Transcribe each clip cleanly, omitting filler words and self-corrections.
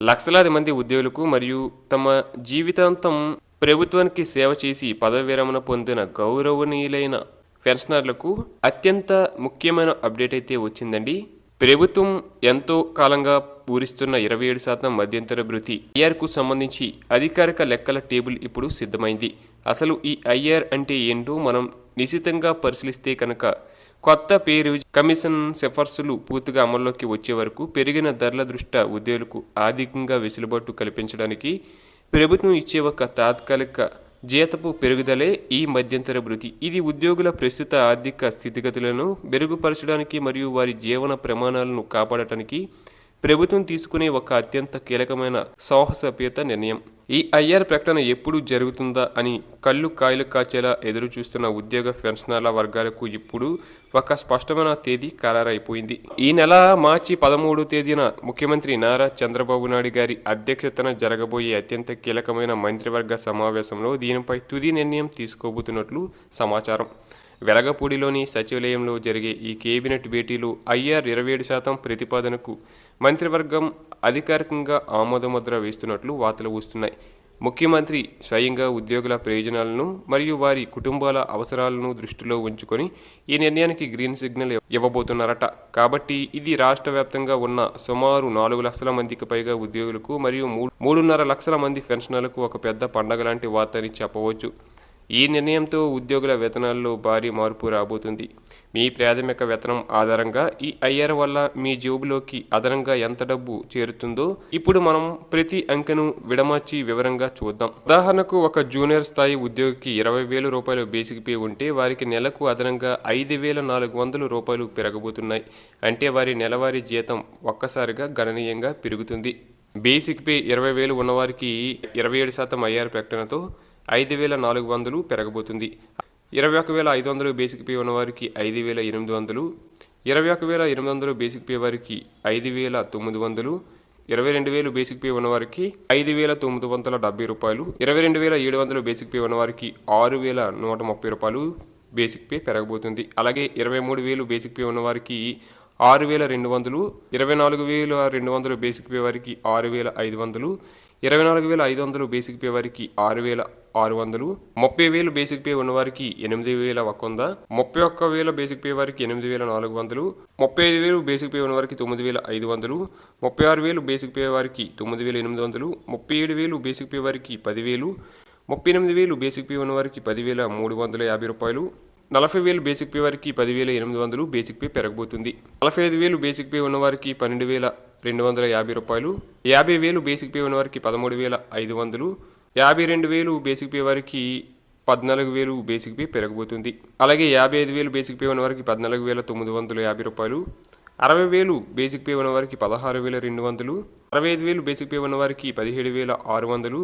లక్షలాది మంది ఉద్యోగులకు మరియు తమ జీవితాంతం ప్రభుత్వానికి సేవ చేసి పదవి విరమణ పొందిన గౌరవనీయులైన పెన్షనర్లకు అత్యంత ముఖ్యమైన అప్డేట్ అయితే వచ్చిందండి. ప్రభుత్వం ఎంతో కాలంగా పూరిస్తున్న 27% మధ్యంతర భృతి ఐఆర్కు సంబంధించి అధికారిక లెక్కల టేబుల్ ఇప్పుడు సిద్ధమైంది. అసలు ఈ ఐఆర్ అంటే ఏంటో మనం నిశితంగా పరిశీలిస్తే కనుక కొత్త పే రివిజన్ కమిషన్ సిఫార్సులు పూర్తిగా అమల్లోకి వచ్చే వరకు పెరిగిన ధరల దృష్ట్యా ఉద్యోగులకు ఆర్థికంగా వెసులుబాటు కల్పించడానికి ప్రభుత్వం ఇచ్చే ఒక తాత్కాలిక జీతపు పెరుగుదలే ఈ మధ్యంతర భృతి. ఇది ఉద్యోగుల ప్రస్తుత ఆర్థిక స్థితిగతులను మెరుగుపరచడానికి మరియు వారి జీవన ప్రమాణాలను కాపాడటానికి ప్రభుత్వం తీసుకునే ఒక అత్యంత కీలకమైన సాహసోపేత నిర్ణయం. ఈ ఐఆర్ ప్రకటన ఎప్పుడు జరుగుతుందా అని కళ్ళు కాయలు కాచేలా ఎదురు చూస్తున్న ఉద్యోగ పెన్షనర్ల వర్గాలకు ఇప్పుడు ఒక స్పష్టమైన తేదీ ఖరారైపోయింది. ఈ నెల మార్చి 13వ తేదీన ముఖ్యమంత్రి నారా చంద్రబాబు నాయుడు గారి అధ్యక్షతన జరగబోయే అత్యంత కీలకమైన మంత్రివర్గ సమావేశంలో దీనిపై తుది నిర్ణయం తీసుకోబోతున్నట్లు సమాచారం. వెలగపూడిలోని సచివాలయంలో జరిగే ఈ కేబినెట్ భేటీలో ఐఆర్ 27% ప్రతిపాదనకు మంత్రివర్గం అధికారికంగా ఆమోదముద్ర వేస్తున్నట్లు వార్తలు వస్తున్నాయి. ముఖ్యమంత్రి స్వయంగా ఉద్యోగుల ప్రయోజనాలను మరియు వారి కుటుంబాల అవసరాలను దృష్టిలో ఉంచుకొని ఈ నిర్ణయానికి గ్రీన్ సిగ్నల్ ఇవ్వబోతున్నారట. కాబట్టి ఇది రాష్ట్ర వ్యాప్తంగా ఉన్న సుమారు 4 లక్షల మందికి పైగా ఉద్యోగులకు మరియు 3.5 లక్షల మంది పెన్షనర్లకు ఒక పెద్ద పండగ లాంటి వార్త అని చెప్పవచ్చు. ఈ నిర్ణయంతో ఉద్యోగుల వేతనాల్లో భారీ మార్పు రాబోతుంది. మీ ప్రాథమిక వేతనం ఆధారంగా ఈ ఐఆర్ వల్ల మీ జేబులోకి అదనంగా ఎంత డబ్బు చేరుతుందో ఇప్పుడు మనం ప్రతి అంకెను విడమర్చి వివరంగా చూద్దాం. ఉదాహరణకు ఒక జూనియర్ స్థాయి ఉద్యోగికి 20,000 రూపాయలు బేసిక్ పే ఉంటే వారికి నెలకు అదనంగా 5,400 రూపాయలు పెరగబోతున్నాయి. అంటే వారి నెలవారీ జీతం ఒక్కసారిగా గణనీయంగా పెరుగుతుంది. బేసిక్ పే 20,000 ఉన్నవారికి 27% ఐఆర్ ప్రకటనతో 5,400 పెరగబోతుంది. 21,500 బేసిక్ పే ఉన్నవారికి 5,800, 21,800 బేసిక్ పే వారికి 5,900, 22,000 బేసిక్ పే ఉన్నవారికి 5,970 రూపాయలు, 22,700 బేసిక్ పే ఉన్నవారికి 6,130 రూపాయలు బేసిక్ పే పెరగబోతుంది. అలాగే 23,000 బేసిక్ పే ఉన్నవారికి 6,200, 24,200 బేసిక్ పే వారికి 6,500, 24,500 బేసిక్ పే వారికి 6,600, 30,000 బేసిక్ పే ఉన్నవారికి 8,100, 31,000 బేసిక్ పే వారికి 8,400, 35,000 బేసిక్ పే ఉన్నవారికి 9,500, 36,000 బేసిక్ పే వారికి 9,800, 37,000 బేసిక్ పే వారికి 10,000, 38,000 బేసిక్ పే ఉన్నవారికి 10,350 రూపాయలు, 40,000 బేసిక్ పే వారికి 10,800 బేసిక్ పే పెరగబోతుంది. 45,000 బేసిక్ పే ఉన్నవారికి 12,250 రూపాయలు, 50,000 బేసిక్ పే ఉన్నవారికి 13,500, 52,000 బేసిక్ పే వారికి 14,000 బేసిక్ పే పెరగబోతుంది. అలాగే 55,000 బేసిక్ పే ఉన్నవారికి 14,950 రూపాయలు, 60,000 బేసిక్ పే ఉన్నవారికి 16,200, 65,000 బేసిక్ పే ఉన్నవారికి 17,600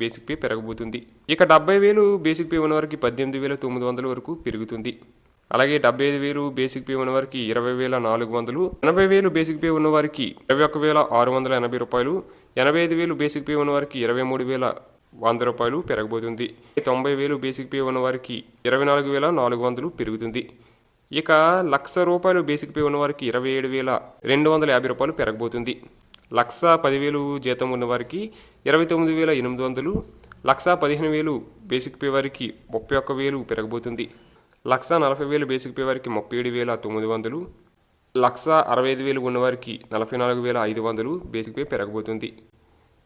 బేసిక్ పే పెరగబోతుంది. ఇక 70,000 బేసిక్ పే ఉన్నవారికి 18,900 వరకు పెరుగుతుంది. అలాగే 75,000 బేసిక్ పే ఉన్నవారికి 20,400, 80,000 బేసిక్ పే ఉన్నవారికి 21,680 రూపాయలు, 85,000 బేసిక్ పే ఉన్నవారికి 23,100 రూపాయలు పెరగబోతుంది. 90,000 బేసిక్ పే ఉన్నవారికి 24,400 పెరుగుతుంది. ఇక 1,00,000 రూపాయలు బేసిక్ పే ఉన్నవారికి 27,250 రూపాయలు పెరగబోతుంది. 1,10,000 జీతం ఉన్నవారికి 29,800, 1,15,000 బేసిక్ పే వారికి 31,000 పెరగబోతుంది. 1,40,000 బేసిక్ పే వారికి 37,900, 1,65,000 ఉన్నవారికి 44,500 బేసిక్ పే పెరగబోతుంది.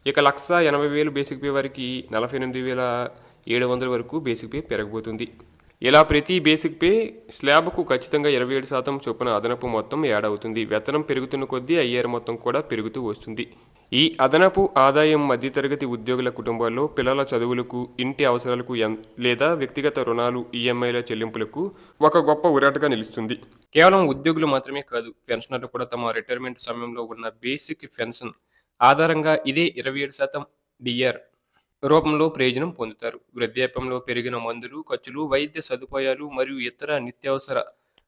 ఇక 1,80,000 బేసిక్ పే వారికి 48,700 వరకు బేసిక్ పే పెరగబోతుంది. ఇలా ప్రతి బేసిక్ పే స్లాబ్కు ఖచ్చితంగా 27% చొప్పున అదనపు మొత్తం యాడ్ అవుతుంది. వేతనం పెరుగుతున్న కొద్దీ ఐఆర్ మొత్తం కూడా పెరుగుతూ వస్తుంది. ఈ అదనపు ఆదాయం మధ్యతరగతి ఉద్యోగుల కుటుంబాల్లో పిల్లల చదువులకు, ఇంటి అవసరాలకు లేదా వ్యక్తిగత రుణాలు, ఈఎంఐల చెల్లింపులకు ఒక గొప్ప ఊరటగా నిలుస్తుంది. కేవలం ఉద్యోగులు మాత్రమే కాదు, పెన్షనర్లు కూడా తమ రిటైర్మెంట్ సమయంలో ఉన్న బేసిక్ పెన్షన్ ఆధారంగా ఇదే 27% డిఆర్ రూపంలో ప్రయోజనం పొందుతారు. వృద్ధాప్యంలో పెరిగిన మందులు ఖర్చులు, వైద్య సదుపాయాలు మరియు ఇతర నిత్యావసర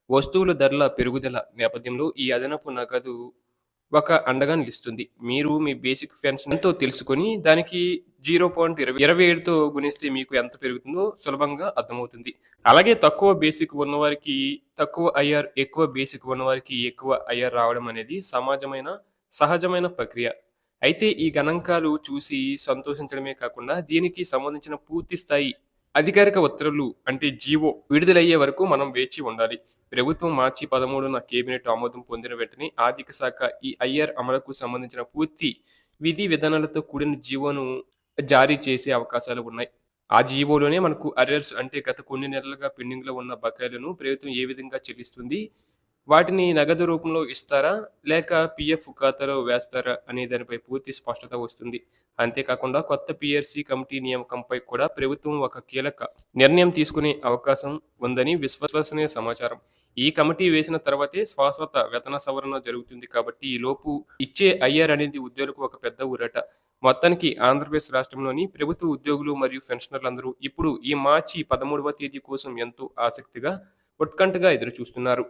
వస్తువుల ధరల పెరుగుదల నేపథ్యంలో ఈ అదనపు నగదు ఒక అండగా నిలుస్తుంది. మీరు మీ బేసిక్ పెన్షన్ ఎంతో తెలుసుకొని దానికి 0.27తో గుణిస్తే మీకు ఎంత పెరుగుతుందో సులభంగా అర్థమవుతుంది. అలాగే తక్కువ బేసిక్ ఉన్నవారికి తక్కువ ఐఆర్, ఎక్కువ బేసిక్ ఉన్నవారికి ఎక్కువ ఐఆర్ రావడం అనేది సహజమైన ప్రక్రియ. అయితే ఈ గణాంకాలు చూసి సంతోషించడమే కాకుండా దీనికి సంబంధించిన పూర్తి స్థాయి అధికారిక ఉత్తర్వులు అంటే జీవో విడుదలయ్యే వరకు మనం వేచి ఉండాలి. ప్రభుత్వం మార్చి 13న కేబినెట్ ఆమోదం పొందిన వెంటనే ఆర్థిక శాఖ ఈ ఐఆర్ అమలుకు సంబంధించిన పూర్తి విధి విధానాలతో కూడిన జీవోను జారీ చేసే అవకాశాలు ఉన్నాయి. ఆ జీవోలోనే మనకు అర్రర్స్ అంటే గత కొన్ని నెలలుగా పెండింగ్‌లో ఉన్న బకాయిలను ప్రభుత్వం ఏ విధంగా చెల్లిస్తుంది? వాటిని నగదు రూపంలో ఇస్తారా? లేక పీఎఫ్ ఖాతాలో వేస్తారా? అనే దానిపై పూర్తి స్పష్టత వస్తుంది. అంతేకాకుండా కొత్త పీఆర్సీ కమిటీ నియామకంపై కూడా ప్రభుత్వం ఒక కీలక నిర్ణయం తీసుకునే అవకాశం ఉందని విశ్వసనీయ సమాచారం. ఈ కమిటీ వేసిన తర్వాతే శాశ్వత వేతన సవరణ జరుగుతుంది కాబట్టి ఈలోపు ఇచ్చే ఐఆర్ అనేది ఉద్యోగులకు ఒక పెద్ద ఊరట. మొత్తానికి ఆంధ్రప్రదేశ్ రాష్ట్రంలోని ప్రభుత్వ ఉద్యోగులు మరియు పెన్షనర్లందరూ ఇప్పుడు ఈ మార్చి 13వ తేదీ కోసం ఎంతో ఆసక్తిగా, ఉత్కంఠగా ఎదురుచూస్తున్నారు.